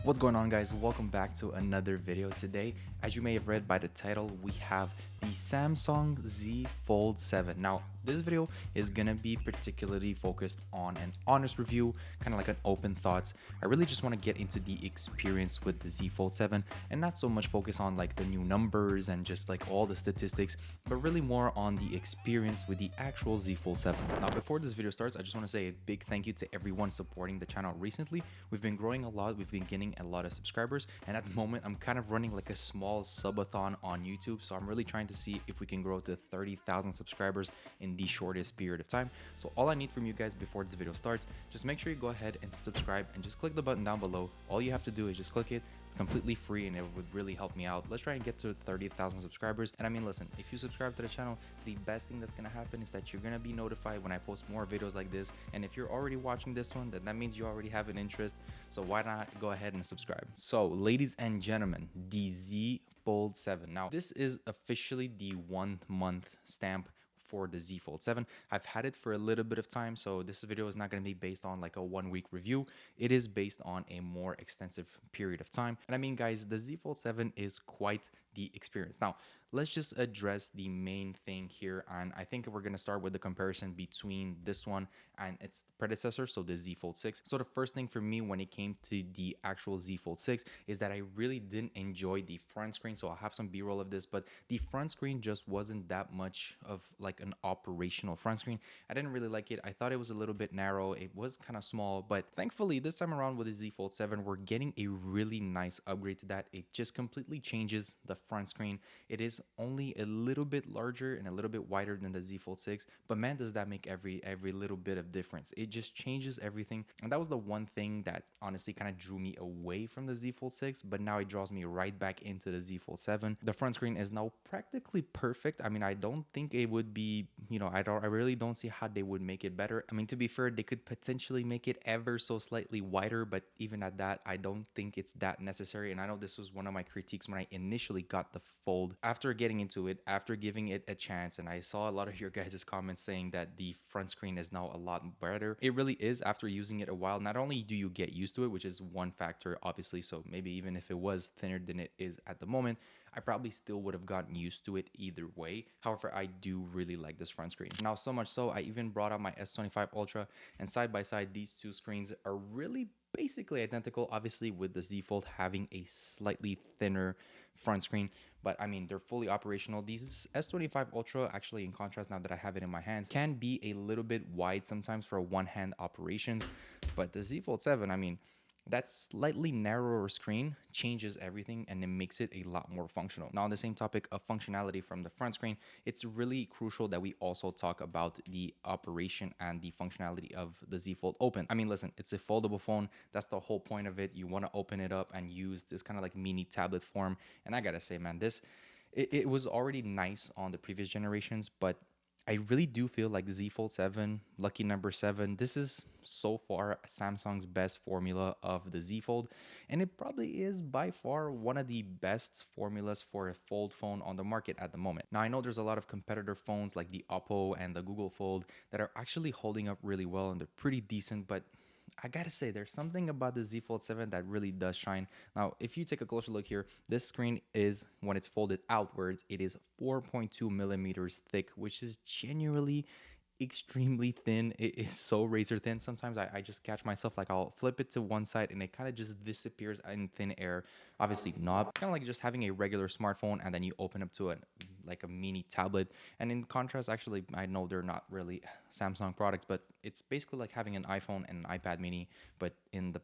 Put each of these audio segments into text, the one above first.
What's going on, guys? Welcome back to another video. Today, as you may have read by the title, we have the Samsung Z Fold 7. Now, this video is gonna be particularly focused on an honest review, kind of like an open thoughts. I really just want to get into the experience with the Z Fold 7 and not so much focus on like the new numbers and just like all the statistics, but really more on the experience with the actual Z Fold 7. Now, before this video starts, I just want to say a big thank you to everyone supporting the channel recently. We've been growing a lot, we've been getting a lot of subscribers, and at the moment I'm kind of running like a small subathon on YouTube, so I'm really trying to see if we can grow to 30,000 subscribers in the shortest period of time. So all I need from you guys before this video starts, just make sure you go ahead and subscribe and just click the button down below. All you have to do is just click it. It's completely free and it would really help me out. Let's try and get to 30,000 subscribers. And I mean, listen, if you subscribe to the channel, the best thing that's gonna happen is that you're gonna be notified when I post more videos like this. And if you're already watching this one, then that means you already have an interest. So why not go ahead and subscribe? So ladies and gentlemen, the Z Fold 7. Now, this is officially the 1 month stamp for the Z Fold 7. I've had it for a little bit of time, so this video is not going to be based on like a 1 week review. It is based on a more extensive period of time. And I mean, guys, the Z Fold 7 is quite the experience. Now, let's just address the main thing here, and I think we're going to start with the comparison between this one and its predecessor, so the Z Fold 6. So the first thing for me when it came to the actual Z Fold 6 is that I really didn't enjoy the front screen. So I'll have some b-roll of this, but the front screen just wasn't that much of like an operational front screen. I didn't really like it. I thought it was a little bit narrow. It was kind of small, but thankfully this time around with the Z Fold 7, we're getting a really nice upgrade to that. It just completely changes the front screen. It is only a little bit larger and a little bit wider than the Z Fold 6, but man, does that make every little bit of difference. It just changes everything, and that was the one thing that honestly kind of drew me away from the Z Fold 6, but now it draws me right back into the Z Fold 7. The front screen is now practically perfect. I mean, I don't think it would be, I really don't see how they would make it better. I mean, to be fair, they could potentially make it ever so slightly wider, but even at that, I don't think it's that necessary. And I know this was one of my critiques when I initially got the Fold. After getting into it, after giving it a chance, and I saw a lot of your guys' comments saying that the front screen is now a lot better. It really is. After using it a while, not only do you get used to it, which is one factor, obviously, so maybe even if it was thinner than it is at the moment, I probably still would have gotten used to it either way. However, I do really like this front screen. Now, so much so, I even brought out my S25 Ultra, and side by side, these two screens are really basically identical, obviously with the Z Fold having a slightly thinner front screen, but I mean, they're fully operational. These S25 Ultra, actually, in contrast, now that I have it in my hands, can be a little bit wide sometimes for one-hand operations, but the Z Fold 7, I mean, that slightly narrower screen changes everything and it makes it a lot more functional. Now, on the same topic of functionality from the front screen, it's really crucial that we also talk about the operation and the functionality of the Z Fold Open. I mean, listen, it's a foldable phone. That's the whole point of it. You want to open it up and use this kind of like mini tablet form. And I gotta say, man, it was already nice on the previous generations, but I really do feel like Z Fold 7, lucky number 7, this is so far Samsung's best formula of the Z Fold, and it probably is by far one of the best formulas for a fold phone on the market at the moment. Now, I know there's a lot of competitor phones like the Oppo and the Google Fold that are actually holding up really well and they're pretty decent, but I gotta say, there's something about the Z Fold 7 that really does shine. Now, if you take a closer look here, this screen is, when it's folded outwards, it is 4.2 millimeters thick, which is genuinely extremely thin. It is so razor thin. Sometimes I just catch myself, like I'll flip it to one side and it kind of just disappears in thin air. Obviously not, kind of like just having a regular smartphone and then you open up to it like a mini tablet. And in contrast, actually, I know they're not really Samsung products, but it's basically like having an iPhone and an iPad mini, but in the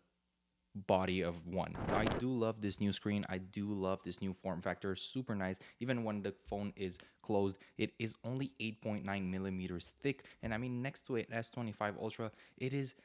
body of one. Now, I do love this new screen. I do love this new form factor. Super nice. Even when the phone is closed, it is only 8.9 millimeters thick. And I mean, next to it, S25 Ultra, it is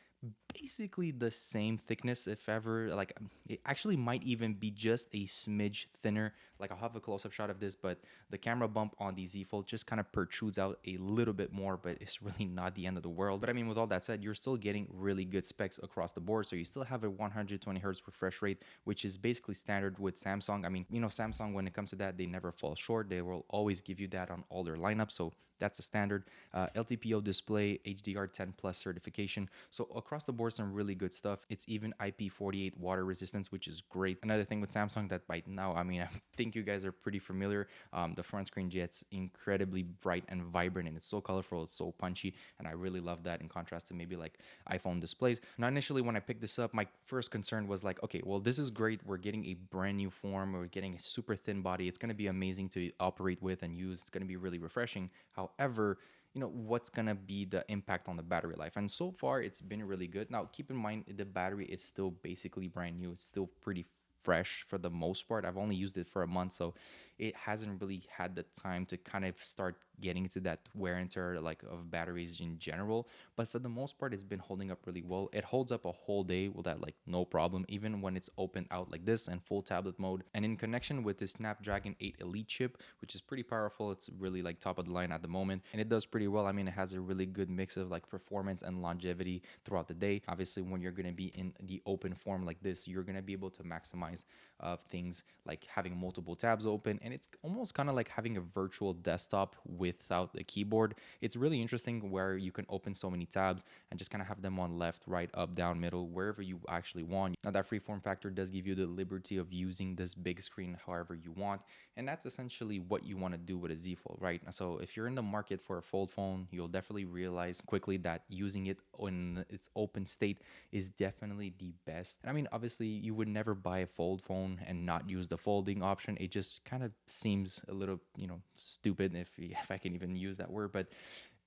basically the same thickness, if ever. Like, it actually might even be just a smidge thinner. Like, I'll have a close-up shot of this, but the camera bump on the Z Fold just kind of protrudes out a little bit more, but it's really not the end of the world. But I mean, with all that said, you're still getting really good specs across the board. So you still have a 120 hertz refresh rate, which is basically standard with Samsung. I mean, Samsung, when it comes to that, they never fall short. They will always give you that on all their lineups. So That's a standard. LTPO display, HDR10 plus certification. So across the board, some really good stuff. It's even IP48 water resistance, which is great. Another thing with Samsung that by now, I mean, I think you guys are pretty familiar. The front screen gets incredibly bright and vibrant, and it's so colorful, it's so punchy, and I really love that in contrast to maybe like iPhone displays. Now, initially when I picked this up, my first concern was like, okay, well, this is great. We're getting a brand new form. We're getting a super thin body. It's going to be amazing to operate with and use. It's going to be really refreshing. However, what's gonna be the impact on the battery life? And so far it's been really good. Now keep in mind the battery is still basically brand new. It's still pretty fresh for the most part. I've only used it for a month, so it hasn't really had the time to kind of start getting to that wear and tear like of batteries in general. But for the most part, it's been holding up really well. It holds up a whole day without like no problem, even when it's open out like this and full tablet mode. And in connection with this Snapdragon 8 Elite chip, which is pretty powerful, it's really like top of the line at the moment, and it does pretty well. I mean, it has a really good mix of like performance and longevity throughout the day. Obviously, when you're going to be in the open form like this, you're going to be able to maximize of things like having multiple tabs open, and it's almost kind of like having a virtual desktop without the keyboard. It's really interesting where you can open so many tabs and just kind of have them on left, right, up, down, middle, wherever you actually want. Now that free form factor does give you the liberty of using this big screen however you want, and that's essentially what you want to do with a Z Fold, right? So if you're in the market for a fold phone, you'll definitely realize quickly that using it in its open state is definitely the best. And I mean, obviously you would never buy a fold phone and not use the folding option. It just kind of seems a little, stupid if I can even use that word, but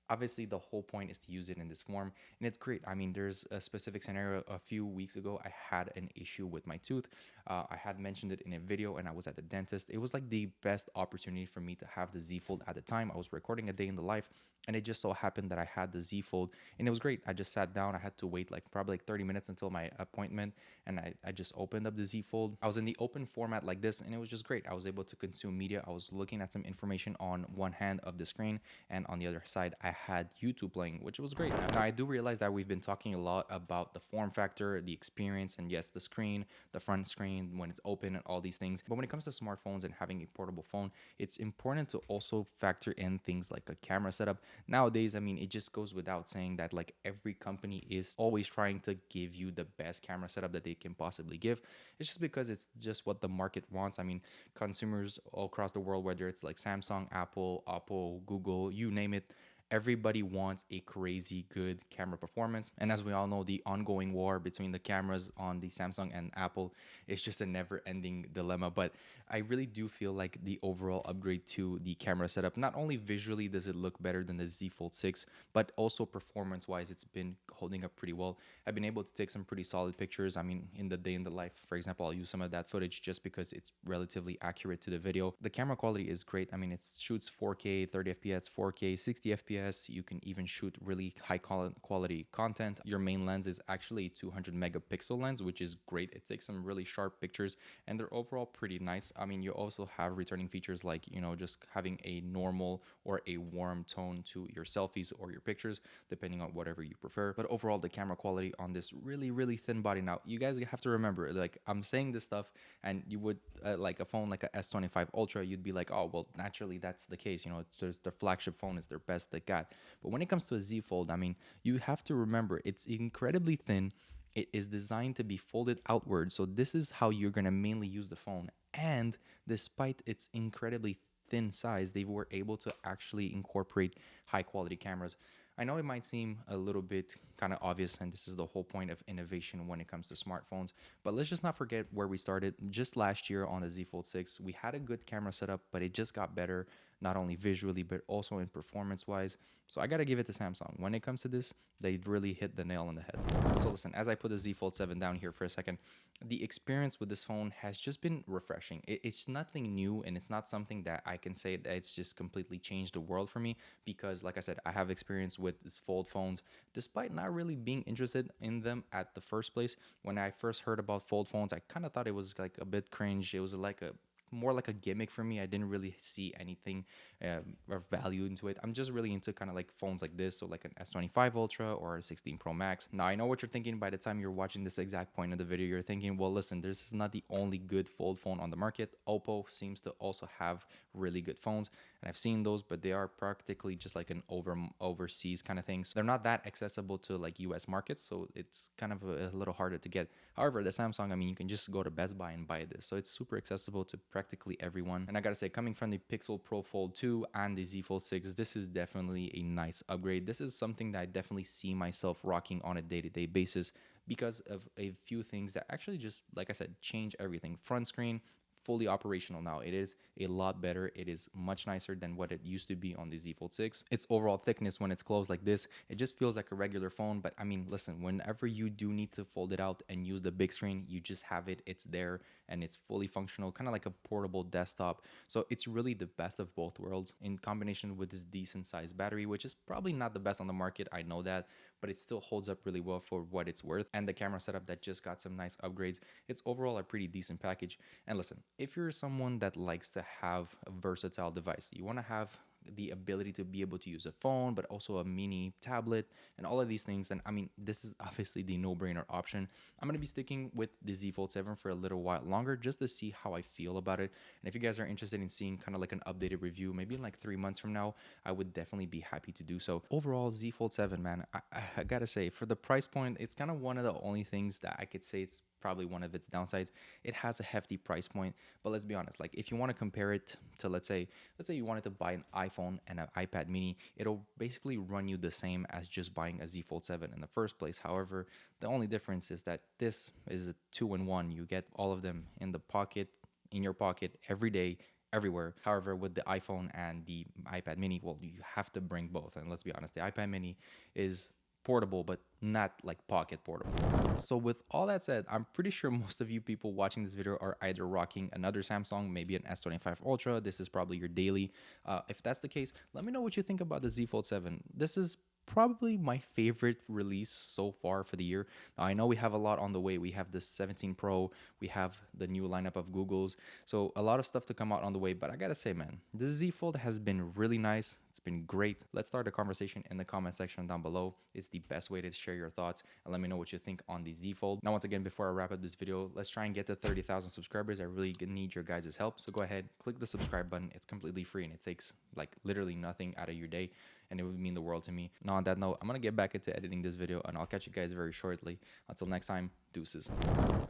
obviously the whole point is to use it in this form, and it's great. I mean, there's a specific scenario a few weeks ago. I had an issue with my tooth. I had mentioned it in a video, and I was at the dentist. It was like the best opportunity for me to have the Z Fold at the time. I was recording a day in the life, and it just so happened that I had the Z Fold, and it was great. I just sat down. I had to wait like probably like 30 minutes until my appointment, and I just opened up the Z Fold. I was in the open format like this, and it was just great. I was able to consume media. I was looking at some information on one hand of the screen, and on the other side I had YouTube playing, which was great. Now I do realize that we've been talking a lot about the form factor, the experience, and yes, the screen, the front screen when it's open and all these things. But when it comes to smartphones and having a portable phone, it's important to also factor in things like a camera setup. Nowadays, I mean, it just goes without saying that like every company is always trying to give you the best camera setup that they can possibly give. It's just because it's just what the market wants. I mean, consumers all across the world, whether it's like Samsung, Apple, Oppo, Google, you name it, everybody wants a crazy good camera performance. And as we all know, the ongoing war between the cameras on the Samsung and Apple is just a never ending dilemma. But I really do feel like the overall upgrade to the camera setup, not only visually does it look better than the Z Fold 6, but also performance wise, it's been holding up pretty well. I've been able to take some pretty solid pictures. I mean, in the day in the life, for example, I'll use some of that footage just because it's relatively accurate to the video. The camera quality is great. I mean, it shoots 4K, 30 FPS, 4K, 60 FPS. You can even shoot really high quality content. Your main lens is actually a 200 megapixel lens, which is great. It takes some really sharp pictures, and they're overall pretty nice. I mean, you also have returning features like, just having a normal or a warm tone to your selfies or your pictures, depending on whatever you prefer. But overall, the camera quality on this really, really thin body. Now, you guys have to remember, like, I'm saying this stuff, and you would, like a phone like a S25 Ultra, you'd be like, oh, well, naturally, that's the case. It's their flagship phone is their best they got. But when it comes to a Z Fold, I mean, you have to remember it's incredibly thin. It is designed to be folded outward. So this is how you're going to mainly use the phone. And despite its incredibly thin size, they were able to actually incorporate high quality cameras. I know it might seem a little bit kind of obvious, and this is the whole point of innovation when it comes to smartphones, but let's just not forget where we started. Just last year on the Z Fold 6, we had a good camera setup, but it just got better, not only visually, but also in performance-wise. So I gotta give it to Samsung. When it comes to this, they really hit the nail on the head. So listen, as I put the Z Fold 7 down here for a second, the experience with this phone has just been refreshing. It's nothing new, and it's not something that I can say that it's just completely changed the world for me, because like I said, I have experience with fold phones, despite not really being interested in them at the first place. When I first heard about fold phones, I kind of thought it was like a bit cringe. It was like a more like a gimmick for me. I didn't really see anything of value into it. I'm just really into kind of like phones like this, so like an S25 Ultra or a 16 Pro Max. Now, I know what you're thinking. By the time you're watching this exact point of the video, you're thinking, well, listen, this is not the only good fold phone on the market. Oppo seems to also have really good phones. and I've seen those, but they are practically just like an overseas kind of things. They're not that accessible to like US markets, so it's kind of a little harder to get. However, the Samsung, I mean, you can just go to Best Buy and buy this, so it's super accessible to practically everyone. And I gotta say, coming from the Pixel Pro Fold 2 and the Z Fold 6, this is definitely a nice upgrade. This is something that I definitely see myself rocking on a day-to-day basis because of a few things that actually just, like I said, change everything. Front screen, fully operational now. It is a lot better. It is much nicer than what it used to be on the Z Fold 6. Its overall thickness, when it's closed like this, it just feels like a regular phone. But I mean, listen, whenever you do need to fold it out and use the big screen, you just have it. It's there and it's fully functional, kind of like a portable desktop. So it's really the best of both worlds in combination with this decent sized battery, which is probably not the best on the market. I know that, but it still holds up really well for what it's worth. And the camera setup that just got some nice upgrades. It's overall a pretty decent package. And listen, if you're someone that likes to have a versatile device, you want to have the ability to be able to use a phone, but also a mini tablet and all of these things, then I mean, this is obviously the no-brainer option. I'm going to be sticking with the Z Fold 7 for a little while longer just to see how I feel about it. And if you guys are interested in seeing kind of like an updated review, maybe in like 3 months from now, I would definitely be happy to do so. Overall, Z Fold 7, man, I gotta say, for the price point, it's kind of one of the only things that I could say it's probably one of its downsides. It has a hefty price point, but let's be honest, like if you want to compare it to, let's say you wanted to buy an iPhone and an iPad mini, it'll basically run you the same as just buying a Z Fold 7 in the first place. However, the only difference is that this is a 2-in-1. You get all of them in the pocket, in your pocket every day, everywhere. However, with the iPhone and the iPad mini, well, you have to bring both. And let's be honest, the iPad mini is portable, but not like pocket portable. So with all that said, I'm pretty sure most of you people watching this video are either rocking another Samsung, maybe an S25 Ultra. This is probably your daily. If that's the case, let me know what you think about the Z Fold 7. This is probably my favorite release so far for the year. Now, I know we have a lot on the way. We have the 17 Pro, we have the new lineup of Googles, so a lot of stuff to come out on the way. But I gotta say, man, this Z Fold has been really nice. It's been great. Let's start a conversation in the comment section down below. It's the best way to share your thoughts and let me know what you think on the Z Fold. Now, once again, before I wrap up this video, let's try and get to 30,000 subscribers. I really need your guys' help. So go ahead, click the subscribe button. It's completely free and it takes like literally nothing out of your day, and it would mean the world to me. Now, on that note, I'm gonna get back into editing this video and I'll catch you guys very shortly. Until next time, deuces.